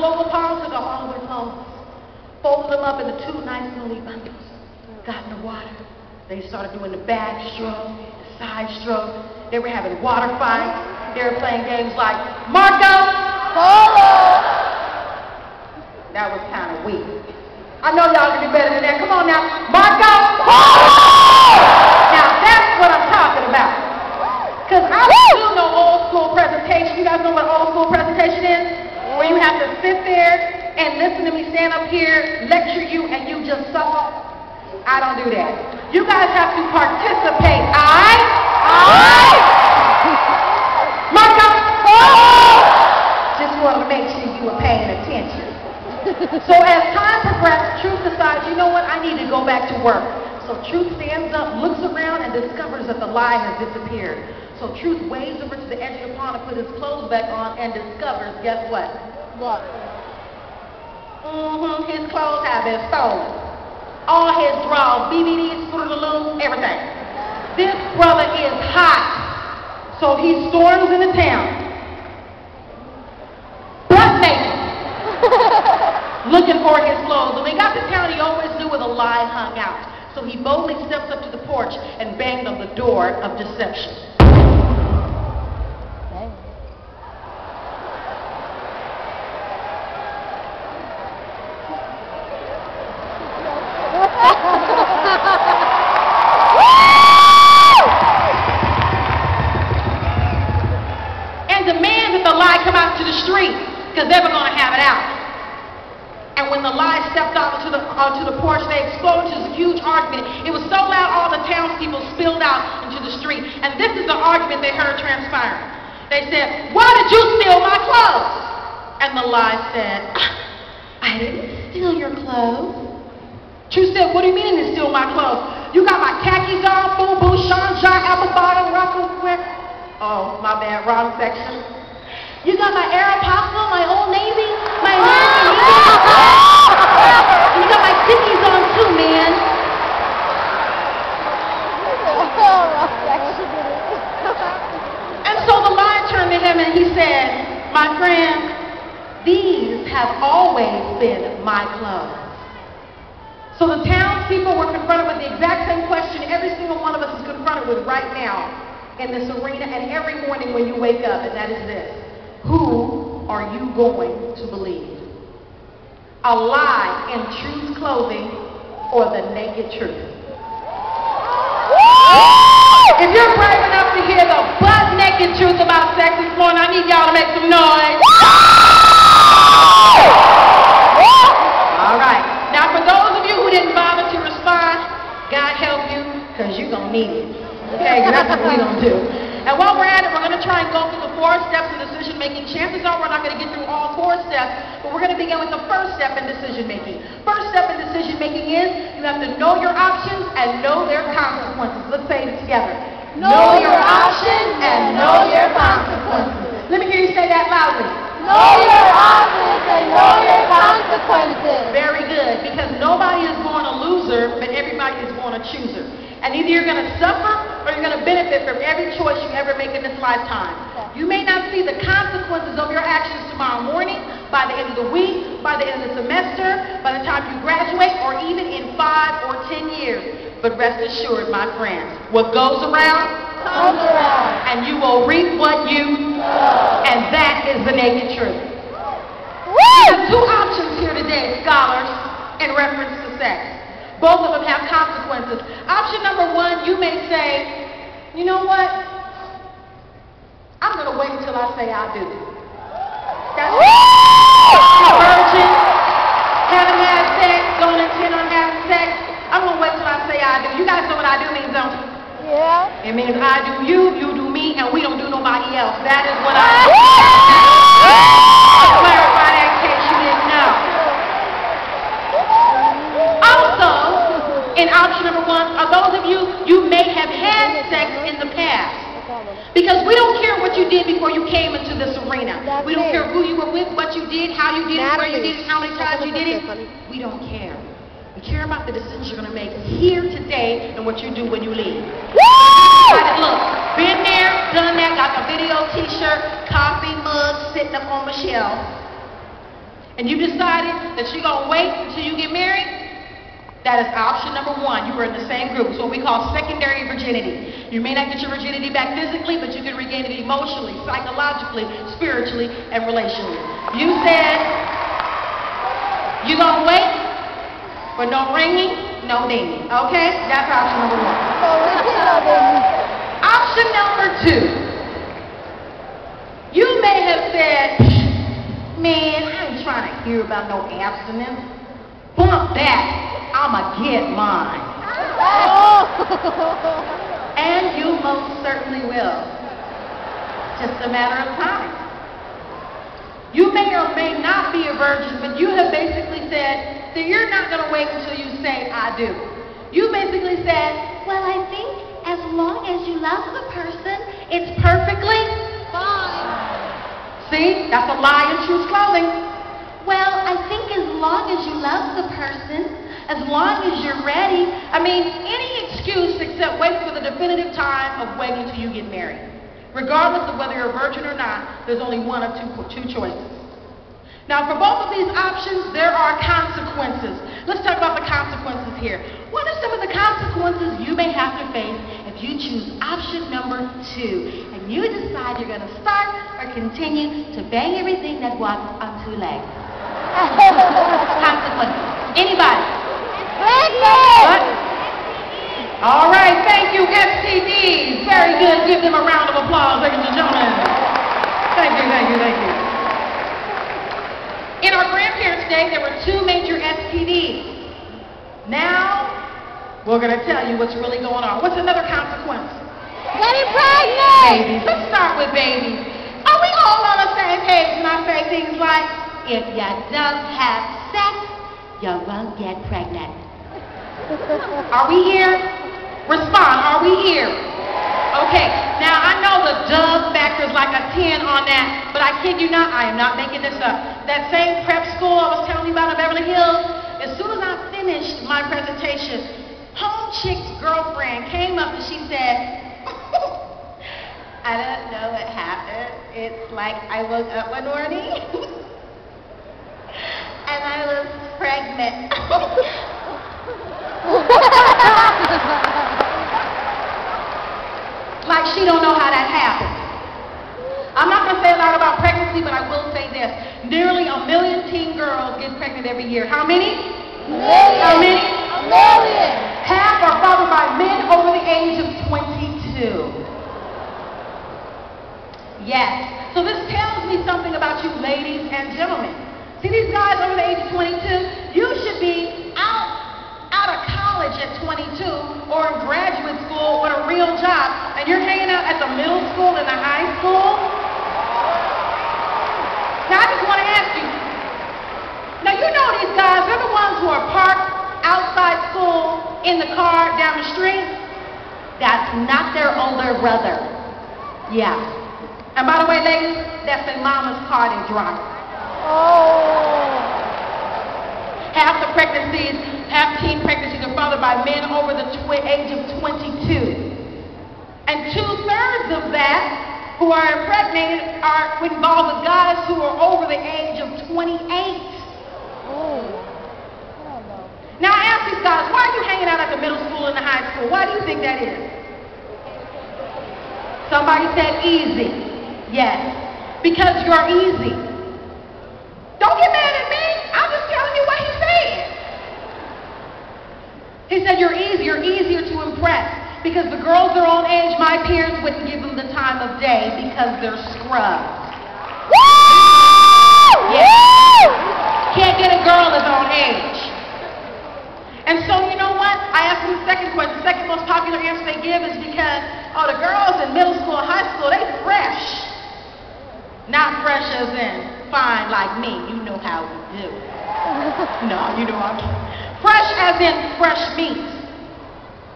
local pond, took off all of their clothes, folded them up into two nice little neat bundles, got in the water. They started doing the backstroke, the side stroke. They were having water fights. They were playing games like Marco Polo. That was kind of weak. I know y'all can do better than that. Come on now, Marco Polo. Now that's what I'm talking about. Because I don't do no old school presentation. You guys know what old school presentation is? Where you have to sit there and listen to me stand up here, lecture you, and you just suffer. I don't do that. You guys have to participate. Marco! Just wanted to make sure you were paying attention. So as time progressed, Truth decides, you know what, I need to go back to work. So Truth stands up, looks around, and discovers that the lie has disappeared. So Truth wades over to the edge of the pond to put his clothes back on and discovers, guess what? What? His clothes have been stolen. All his drawers, BBDs, Fruit of the Loom, everything. This brother is hot. So he storms into town. Butt naked. Looking for his clothes. When he got to town, he always knew where the lie hung out. So he boldly steps up to the porch and banged on the door of deception. Because they were going to have it out. And when the lie stepped out onto the porch, they exploded into this huge argument. It was so loud, all the townspeople spilled out into the street. And this is the argument they heard transpiring. They said, "Why did you steal my clothes?" And the lie said, "I didn't steal your clothes." Truth said, "What do you mean you steal my clothes? You got my khakis on, boo-boo, Sean John, apple bottom, ruffle, quick." Oh, my bad, wrong section. "You got my Aeropostale, my Old Navy, my American Eagle. You got my Dickies on too, man." And so the lion turned to him and he said, "My friend, these have always been my clothes." So the townspeople were confronted with the exact same question every single one of us is confronted with right now in this arena and every morning when you wake up, and that is this. Who are you going to believe? A lie in Truth's clothing or the naked truth? If you're brave enough to hear the butt-naked truth about sex this morning, I need y'all to make some noise. All right. Now, for those of you who didn't bother to respond, God help you, because you're going to need it. Okay? That's what we're going to do. And while we're at it, we're going to try and go through the 4 steps in decision-making. Chances are we're not going to get through all 4 steps, but we're going to begin with the first step in decision-making. First step in decision-making is you have to know your options and know their consequences. Let's say it together. Know your options and know your consequences. Let me hear you say that loudly. Know your options and know your consequences. Very good, because nobody is born a loser, but everybody is born a chooser. And either you're going to suffer or you're going to benefit from every choice you ever make in this lifetime. You may not see the consequences of your actions tomorrow morning, by the end of the week, by the end of the semester, by the time you graduate, or even in 5 or 10 years. But rest assured, my friends, what goes around comes around. And you will reap what you sow. And that is the naked truth. We have 2 options here today, scholars, in reference to sex. Both of them have consequences. Option number 1, you may say, you know what? I'm going to wait until I say I do. That's virgin, haven't had sex, don't intend on having sex. I'm going to wait till I say I do. You guys know what I do means, don't you? Yeah. It means I do you, you do me, and we don't do nobody else. That is what I do. Clarify that in case you didn't know. Also, in option number 1, are those of you, you may have had sex in the past. Because we don't care what you did before you came into this arena. We don't care who you were with, what you did, how you did it, where you did it, how many times you did it. We don't care. We care about the decisions you're going to make here today and what you do when you leave. Look, been there, done that, got the video t-shirt, coffee mug sitting up on my shelf. and you decided that you're going to wait until you get married, that is option number one. You were in the same group. It's what we call secondary virginity. You may not get your virginity back physically, but you can regain it emotionally, psychologically, spiritually, and relationally. You said you're going to wait for no ringing, no dinging. Okay? That's option number one. Option number two. You may have said, man, I ain't trying to hear about no abstinence. Bump that. I'ma get mine. And you most certainly will. Just a matter of time. You may or may not be a virgin, but you have basically said that you're not going to wait until you say, I do. You basically said, well, I think as long as you love the person, it's perfectly fine. See, that's a lie in truth clothing. Well, I think as long as you love the person, as long as you're ready, I mean, any excuse except wait for the definitive time of waiting until you get married. Regardless of whether you're a virgin or not, there's only one of two choices. Now, for both of these options, there are consequences. Let's talk about the consequences here. What are some of the consequences you may have to face if you choose option number two and you decide you're going to start or continue to bang everything that walks on two legs? Consequences. Anybody? What? All right, thank you, STDs. Very good. Give them a round of applause, ladies and gentlemen. Thank you, thank you, thank you. In our grandparents' day, there were two major STDs. Now, we're going to tell you what's really going on. What's another consequence? Getting pregnant! Babies. Let's start with babies. Are we all on the same page when I say things like, if you don't have sex, you won't get pregnant? Are we here? Respond. Are we here? Okay. Now, I know the dub factor is like a 10 on that, but I kid you not, I am not making this up. That same prep school I was telling you about in Beverly Hills, as soon as I finished my presentation, home chick's girlfriend came up and she said, I don't know what happened. It's like I woke up one morning and I was pregnant. Like she don't know how that happened. I'm not going to say a lot about pregnancy, but I will say this. Nearly 1 million teen girls get pregnant every year. How many? Million. How many? 1 million. Half are fathered by men over the age of 22. Yes. So this tells me something about you ladies and gentlemen. See these guys over the age of 22? You should be out of college at 22 or in graduate school with a real job, and you're hanging out at the middle school and the high school? Now I just want to ask you, now you know these guys, they're the ones who are parked outside school in the car down the street. That's not their older brother. Yeah. And by the way, ladies, that's their mama's car they drive. Oh. Half teen pregnancies are fathered by men over the age of 22. And 2/3 of that who are impregnated are involved with guys who are over the age of 28. Oh. Now I ask these guys, why are you hanging out at the middle school and the high school? Why do you think that is? Somebody said easy. Yes. Because you're easy. Don't get mad at me. I'm just telling you what he said. He said you're easier to impress. Because the girls their own age, my parents wouldn't give them the time of day because they're scrubs. Woo! Yeah. Can't get a girl his own age. And so, you know what? I asked them the second question. The second most popular answer they give is because, oh, the girls in middle school and high school, they fresh. Not fresh as in fine like me. You know how we do. No, you know I'm kidding. Fresh as in fresh meat.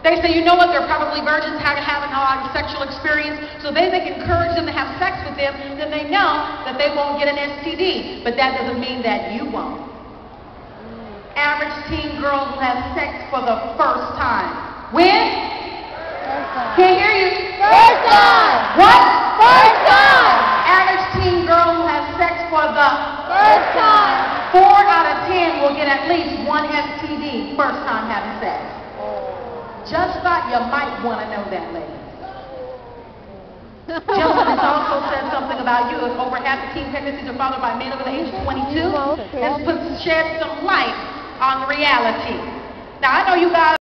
They say, you know what, they're probably virgins, haven't a lot of sexual experience, so they encourage them to have sex with them, then they know that they won't get an STD. But that doesn't mean that you won't. Average teen girl who has sex for the first time. When? First time. Can't hear you. First time. What? First time. Average teen girl who has sex for the First time. get at least one STD first time having sex. Just thought you might want to know that, ladies. Gentlemen, it's also said something about you. If over half the teen pregnancies are followed by men over the age of 22, this shed some light on reality. Now, I know you guys